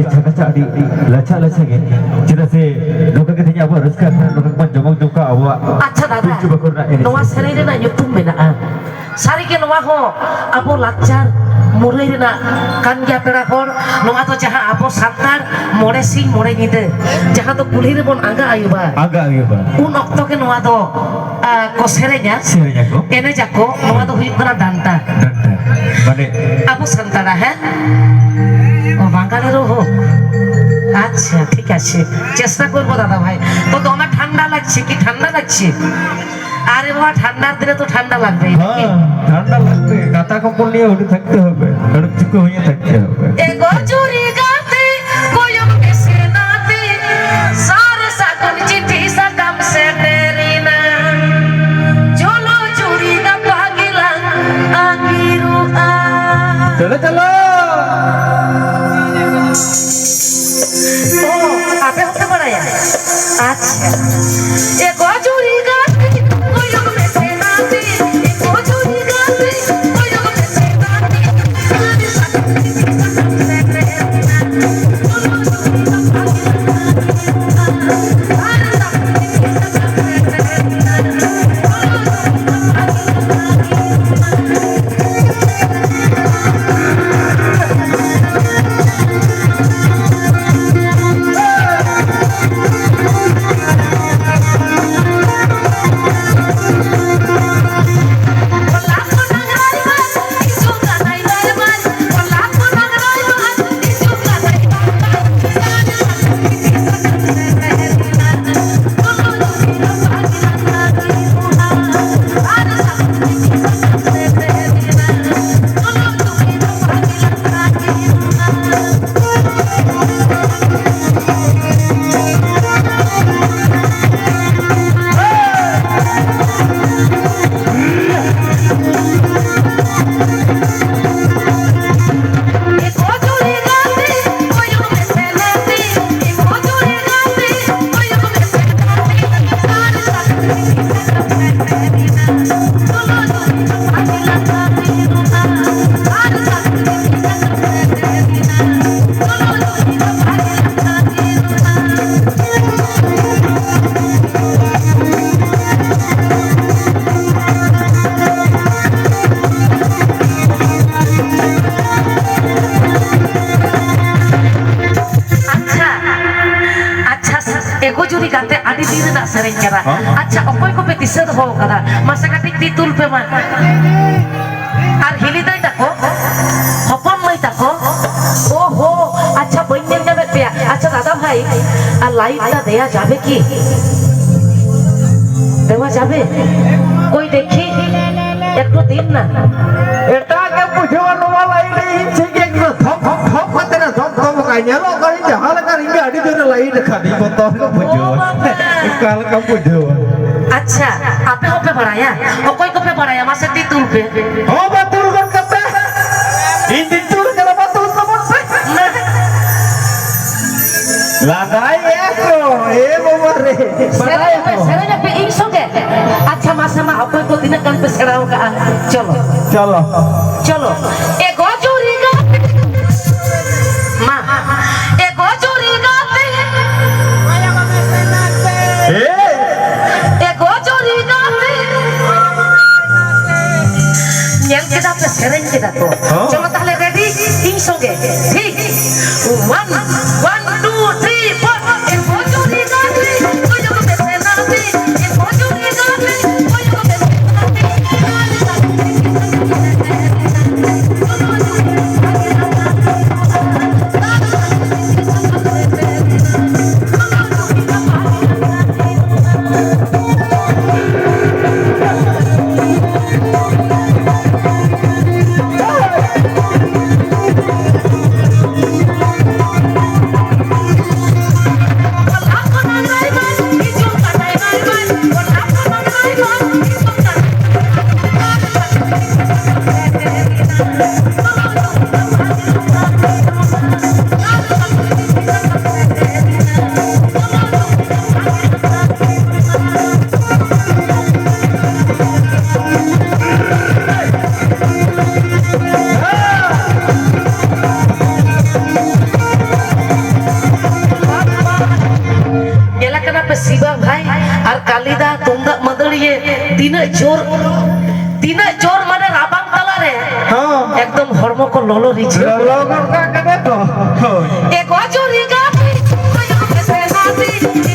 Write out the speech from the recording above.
लचा लचगे चेदा से लोक के थी अब रस्का लोक मन जमक जमका अब अच्छा दादा नवा सरी रे ना युतुम मेना सारी के नवा हो अब लाचार मुरई रे ना कान गया पेड़ा हर नवा तो जहां अब सातार मोड़े सिंह मोड़े निदे जहां तो कुली रे बन आगा आयुबा उन अक्तो के नवा तो को सेरेnya को एने जाको नवा तो हुई करा डांटा माने अब संतारा है ओ बांगाली रो हो আচ্ছা ঠিক আছে চেষ্টা করব দাদা ভাই তো তোমার ঠান্ডা লাগছে কি ঠান্ডা লাগছে আরে বাবা ঠান্ডার দিনে তো ঠান্ডা লাগবে হ্যাঁ ঠান্ডা লাগবে কাটা কাপড় নিয়ে উঠে থাকতে হবে চুপচুপ হয়ে থাকতে হবে এ গজুরি গাতে কোয়ম কেসে নাতে সারে সাগন চিঠি সাকাম সে তেরিনা চলো চুরি না পাগিলা আগিরু আ চলো চলো आपे होते पड़ाया अच्छा ये गोचुरी गाते कोयो में से नाते ये गोचुरी गाते कोयो में से नाते सारे सारे गोचुरी गाते आदि दिन ना सरें करा अच्छा अकोय को पे दिसत हो करा मासे काटी तितुल पे मा আর হিলি দাই তাকো হপন নাই তাকো ওহো আচ্ছা বইনের যাবে পেয়া আচ্ছা দাদা ভাই আর লাইটটা দেয়া যাবে কি দেওয়া যাবে কই দেখি একটু দিন না এটা কে বুঝবা নোয়া লাইট ইচ্ছে কে ধপ ধপ ধপ করতে না ধপ ধপ কাইয়া লো কই জাহাল কা রিঙ্গা আডি ধরে লাইট খাদি বতো কে বুঝবা কাল কা বুঝবা अच्छा आपे होपे बढ़ाया और कोई को पे बढ़ाया मासे तितुल पे हो बतुल करते इन तितुल के बतुल समझ से Ladai aku, bawa re. Serenya pe ing soge. Acha masa ma apa ko tinakan pe serau ka. Cholo. Chalo. Cholo. E gojuri ga. Ma. E gojuri ga te. E gojuri ga te. Nyel kita pe sereng kita to. Cholo tahle ready ing soge. Thik. 1 2 3 4 e gojuri ga te. Koyo ko pe sena te. E gojuri ga te. Koyo ko pe Siba bhai ar kalida tungdak madariye tina jor mane rabang tala re ekdom hormo ko lolo riche Lolo ka kade to. e gojuri ga koyo ko pe sena te